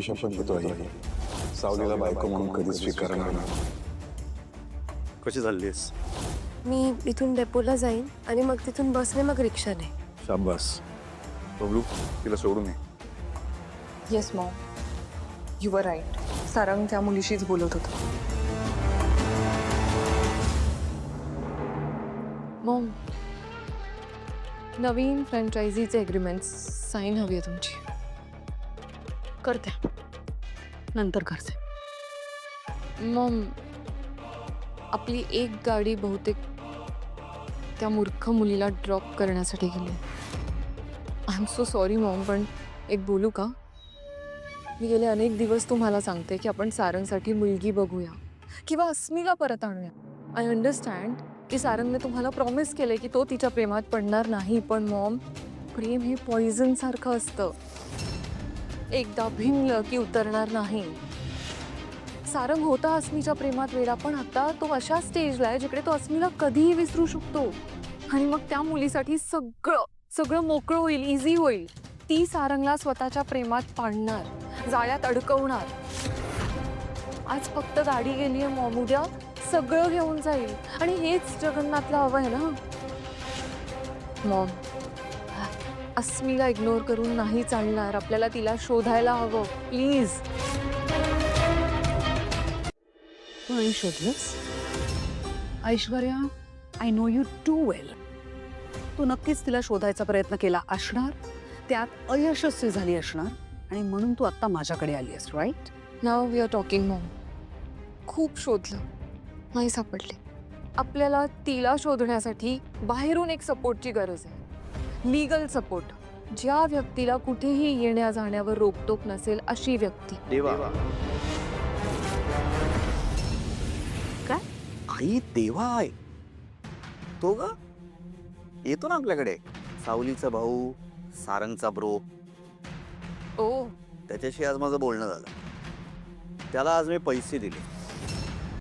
शपथ घेतो आई, सावलीला बायको म्हणून कधीच स्वीकारणार नाही. कशी झालीस? मी इथून डेपोला जाईन आणि मग तिथून बसने मग रिक्षाने. शाबास. बबलू, तिला सोडून ये. Yes mom, you were right. Sarang त्या मुलीशीच बोलत होता. मॉम, नवीन फ्रँचायझीचे एग्रीमेंट्स साईन हवी आहे तुमची. करते, नंतर करते. मॉम, आपली एक गाडी बहुतेक त्या मूर्ख मुलीला ड्रॉप करण्यासाठी गेली. I am so sorry Maugham, पण एक बोलू का? मी गेले अनेक दिवस तुम्हाला सांगते की आपण सारंगसाठी मुलगी बघूया किंवा अस्मीला परत आणूया. आय अंडरस्टँड की सारंगने तुम्हाला प्रॉमिस केले की तो तिच्या प्रेमात पडणार नाही, पण मॉम, प्रेम हे पॉइझन सारखं असतं. एकदा भिनलं की उतरणार नाही. सारंग होता अस्मीच्या प्रेमात वेडा, पण आता तो अशा स्टेजला आहे जिकडे तो अस्मीला कधीही विसरू शकतो. आणि मग त्या मुलीसाठी सगळं मोकळं होईल, इझी होईल. ती सारंगला स्वतःच्या प्रेमात पाडणार, जाळ्यात अडकवणार. आज फक्त गाडी गेली आहे मॉम, उद्या सगळं घेऊन जाईल. आणि हेच जगन्नाथला हवं आहे ना मॉम. अस्मीला इग्नोर करून नाही चालणार. आपल्याला तिला शोधायला हवं. प्लीज. तू नाही शोधलंस? Aishwarya, I know you too well. तू नक्कीच तिला शोधायचा प्रयत्न केला असणार, त्यात अयशस्वी झाली असणार, आणि म्हणून तू आत्ता माझ्याकडे आली आहेस, right? Now we are talking mom. खूप शोधलं, नाही सापडले. आपल्याला तिला शोधण्यासाठी बाहेरून एक सपोर्टची गरज आहे. Legal support. ज्या व्यक्तीला कुठेही येण्या जाण्यावर रोकटोक नसेल अशी व्यक्ती. देवा. काय? आई, देवा आहे तो ग. येतो ना आपल्याकडे. सावलीचा भाऊ, सारंगचा ब्रो. ओ, त्याच्याशी आज माझं बोलणं झालं. त्याला आज मी पैसे दिले.